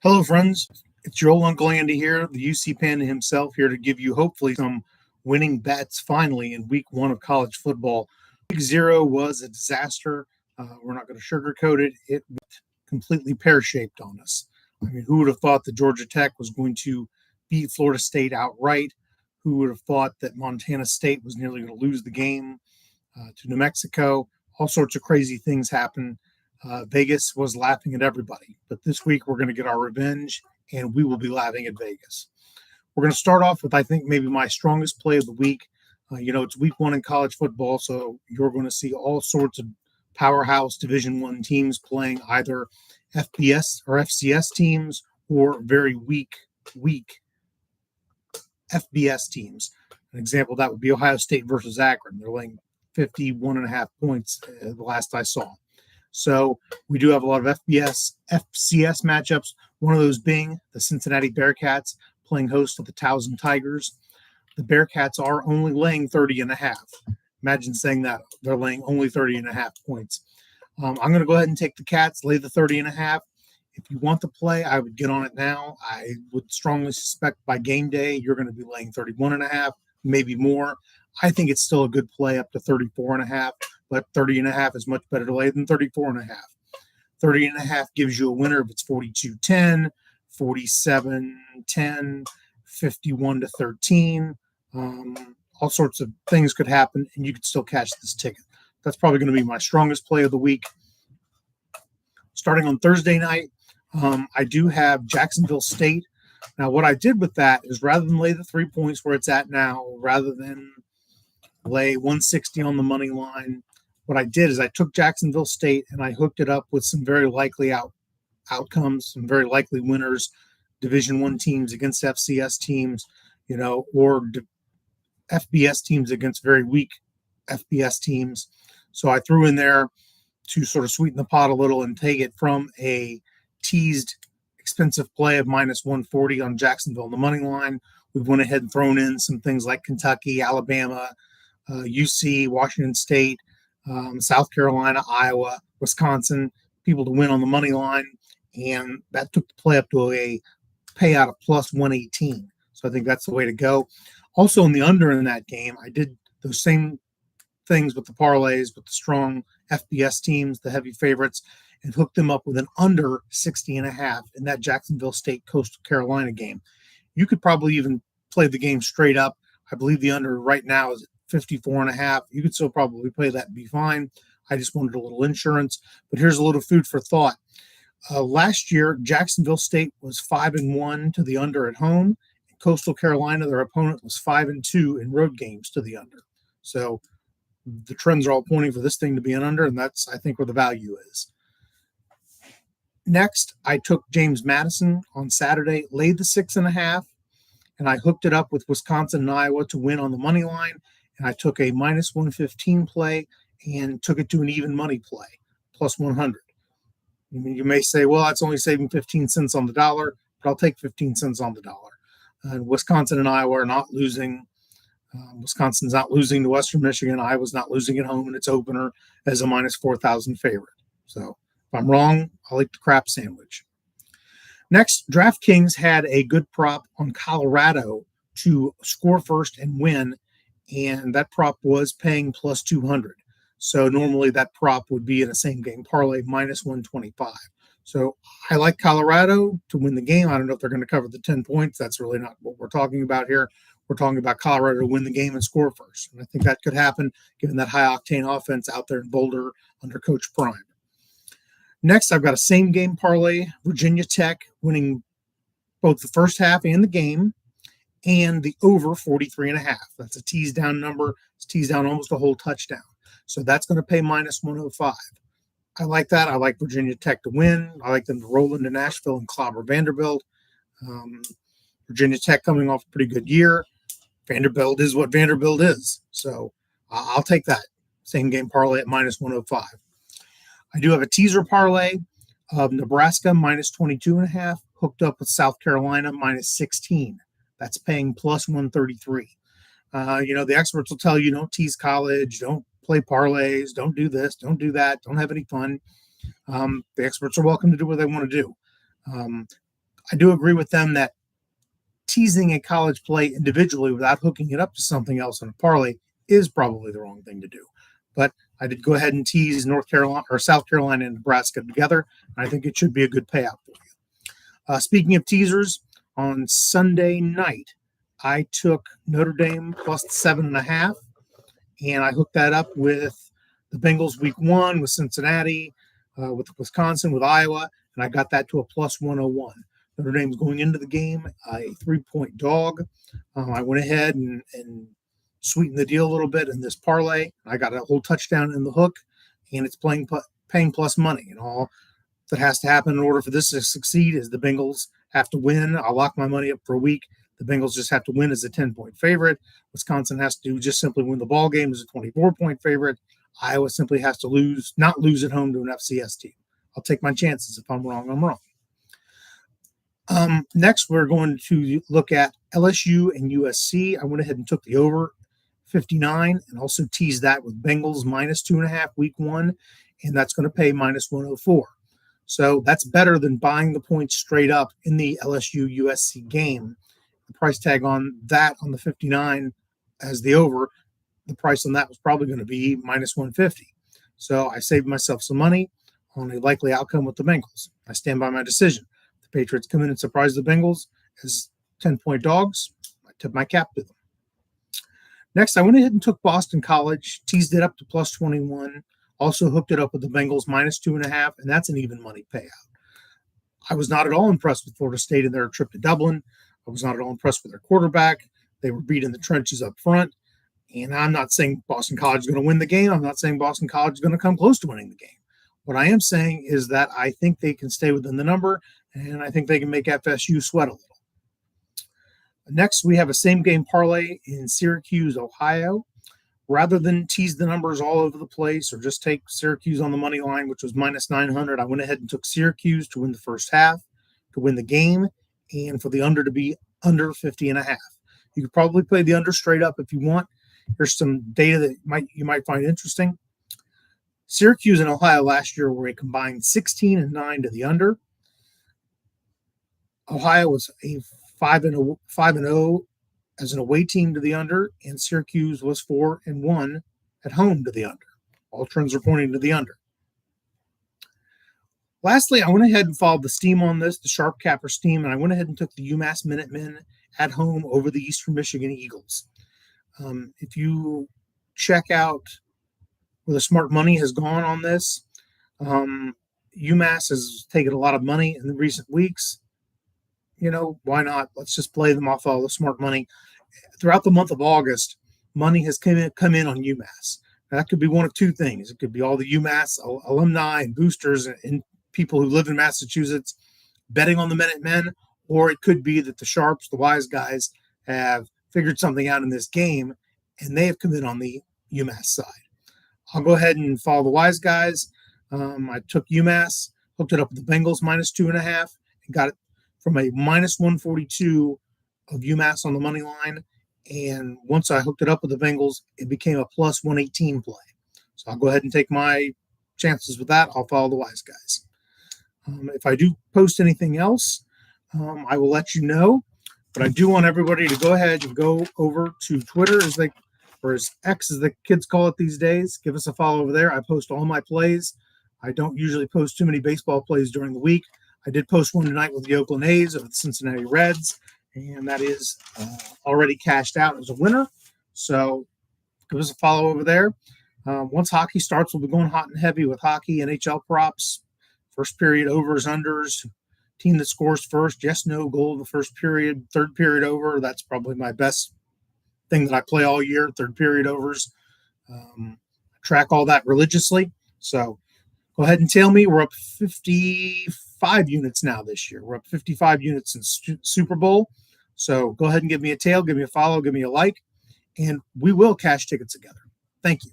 Hello, friends. It's your old Uncle Andy here, the UC Panda himself, here to give you hopefully some winning bets finally in week one of college football. Week zero was a disaster. We're not going to sugarcoat it. It went completely pear-shaped on us. I mean, who would have thought that Georgia Tech was going to beat Florida State outright? Who would have thought that Montana State was nearly going to lose the game to New Mexico? All sorts of crazy things happened. Vegas was laughing at everybody, but this week we're going to get our revenge, and we will be laughing at Vegas. We're going to start off with, I think, maybe my strongest play of the week. It's week one in college football, so you're going to see all sorts of powerhouse Division I teams playing either FBS or FCS teams or very weak FBS teams. An example of that would be Ohio State versus Akron. They're laying 51.5 points the last I saw. So we do have a lot of FCS matchups, one of those being the Cincinnati Bearcats playing host to the Towson Tigers. The Bearcats are only laying 30.5. Imagine saying that. They're laying only 30.5 points. I'm going to go ahead and take the Cats, lay the 30.5. If you want the play, I would get on it now. I would strongly suspect by game day, you're going to be laying 31.5, maybe more. I think it's still a good play up to 34.5. But 30.5 is much better to lay than 34.5. 30.5 gives you a winner if it's 42-10, 47-10, 51-13. All sorts of things could happen, and you could still catch this ticket. That's probably going to be my strongest play of the week. Starting on Thursday night, I do have Jacksonville State. Now, what I did with that is rather than lay the 3 points where it's at now, rather than lay 160 on the money line, what I did is I took Jacksonville State and I hooked it up with some very likely outcomes, some very likely winners, Division I teams against FCS teams, or FBS teams against very weak FBS teams. So I threw in there to sort of sweeten the pot a little and take it from a teased expensive play of minus 140 on Jacksonville on the money line. We went ahead and thrown in some things like Kentucky, Alabama, UC, Washington State, South Carolina, Iowa, Wisconsin, people to win on the money line. And that took the play up to a payout of plus 118. So I think that's the way to go. Also in the under in that game, I did those same things with the parlays, with the strong FBS teams, the heavy favorites, and hooked them up with an under 60.5 in that Jacksonville State Coastal Carolina game. You could probably even play the game straight up. I believe the under right now is 54.5. You could still probably play that and be fine. I just wanted a little insurance. But here's a little food for thought. Last year, Jacksonville State was 5-1 to the under at home. In Coastal Carolina, their opponent was 5-2 in road games to the under. So the trends are all pointing for this thing to be an under, and that's, I think, where the value is. Next, I took James Madison on Saturday, laid the 6.5, and I hooked it up with Wisconsin and Iowa to win on the money line. And I took a minus 115 play and took it to an even money play, plus 100. You may say, well, that's only saving 15 cents on the dollar, but I'll take 15 cents on the dollar. And Wisconsin and Iowa are not losing. Wisconsin's not losing to Western Michigan. Iowa's not losing at home in its opener as a minus 4,000 favorite. So if I'm wrong, I'll eat the crap sandwich. Next, DraftKings had a good prop on Colorado to score first and win, and that prop was paying plus 200. So normally that prop would be in a same game parlay minus 125. So I like Colorado to win the game. I don't know if they're going to cover the 10 points. That's really not what we're talking about here. We're talking about Colorado to win the game and score first. And I think that could happen given that high-octane offense out there in Boulder under Coach Prime. Next, I've got a same game parlay, Virginia Tech winning both the first half and the game, and the over 43.5. That's a tease down number. It's teased down almost a whole touchdown. So that's going to pay minus 105. I like that. I like Virginia Tech to win. I like them to roll into Nashville and clobber Vanderbilt. Virginia Tech coming off a pretty good year. Vanderbilt is what Vanderbilt is. So I'll take that. Same game parlay at minus 105. I do have a teaser parlay of Nebraska minus 22.5 hooked up with South Carolina minus 16. That's paying plus 133. The experts will tell you don't tease college, don't play parlays, don't do this, don't do that, don't have any fun. The experts are welcome to do what they want to do. I do agree with them that teasing a college play individually without hooking it up to something else in a parlay is probably the wrong thing to do. But I did go ahead and tease North Carolina or South Carolina and Nebraska together. And I think it should be a good payout for you. Speaking of teasers, on Sunday night, I took Notre Dame plus 7.5, and I hooked that up with the Bengals week 1 with Cincinnati, with Wisconsin, with Iowa, and I got that to a plus 101. Notre Dame's going into the game a 3-point dog. I went ahead and sweetened the deal a little bit in this parlay. I got a whole touchdown in the hook, and it's paying plus money. And all that has to happen in order for this to succeed is the Bengals have to win. I'll lock my money up for a week. The Bengals just have to win as a 10-point favorite. Wisconsin has to just simply win the ball game as a 24-point favorite. Iowa simply has to not lose at home to an FCS team. I'll take my chances. If I'm wrong, I'm wrong. Next, we're going to look at LSU and USC. I went ahead and took the over 59 and also teased that with Bengals minus 2.5 week 1, and that's going to pay minus 104. So that's better than buying the points straight up in the LSU USC game. The price tag on that on the 59 as the over, the price on that was probably going to be minus 150. So I saved myself some money on a likely outcome with the Bengals. I stand by my decision. If the Patriots come in and surprise the Bengals as 10-point dogs, I tip my cap to them. Next, I went ahead and took Boston College, teased it up to plus 21, also hooked it up with the Bengals minus 2.5, and that's an even money payout. I was not at all impressed with Florida State in their trip to Dublin. I was not at all impressed with their quarterback. They were beat in the trenches up front. And I'm not saying Boston College is going to win the game. I'm not saying Boston College is going to come close to winning the game. What I am saying is that I think they can stay within the number, and I think they can make FSU sweat a little. Next, we have a same-game parlay in Syracuse, Ohio. Rather than tease the numbers all over the place or just take Syracuse on the money line, which was minus 900, I went ahead and took Syracuse to win the first half, to win the game, and for the under to be under 50.5. You could probably play the under straight up if you want. Here's some data that you might find interesting. Syracuse and Ohio last year were a combined 16-9 to the under. Ohio was a 5-0 as an away team to the under, and Syracuse was 4-1 at home to the under. All trends are pointing to the under. Lastly, I went ahead and followed the steam on this, the sharp capper steam, and I went ahead and took the UMass Minutemen at home over the Eastern Michigan Eagles. If you check out where the smart money has gone on this, UMass has taken a lot of money in the recent weeks. You know, why not? Let's just play them off all the smart money. Throughout the month of August, money has come in on UMass. Now, that could be one of two things. It could be all the UMass alumni and boosters and people who live in Massachusetts betting on the Minutemen, or it could be that the sharps, the wise guys, have figured something out in this game, and they have come in on the UMass side. I'll go ahead and follow the wise guys. I took UMass, hooked it up with the Bengals minus 2.5, and got it from a minus 142 of UMass on the money line. And once I hooked it up with the Bengals, it became a plus 118 play. So I'll go ahead and take my chances with that. I'll follow the wise guys. If I do post anything else, I will let you know. But I do want everybody to go ahead and go over to Twitter, or as X as the kids call it these days. Give us a follow over there. I post all my plays. I don't usually post too many baseball plays during the week. I did post one tonight with the Oakland A's of the Cincinnati Reds, and that is already cashed out as a winner. So give us a follow over there. Once hockey starts, we'll be going hot and heavy with hockey, NHL props, first period overs, unders, team that scores first, yes, no, goal in the first period, third period over. That's probably my best thing that I play all year, third period overs. Track all that religiously. So go ahead and tail me. We're up 55 units now this year. We're up 55 units in Super Bowl. So go ahead and give me a tail, give me a follow, give me a like, and we will cash tickets together. Thank you.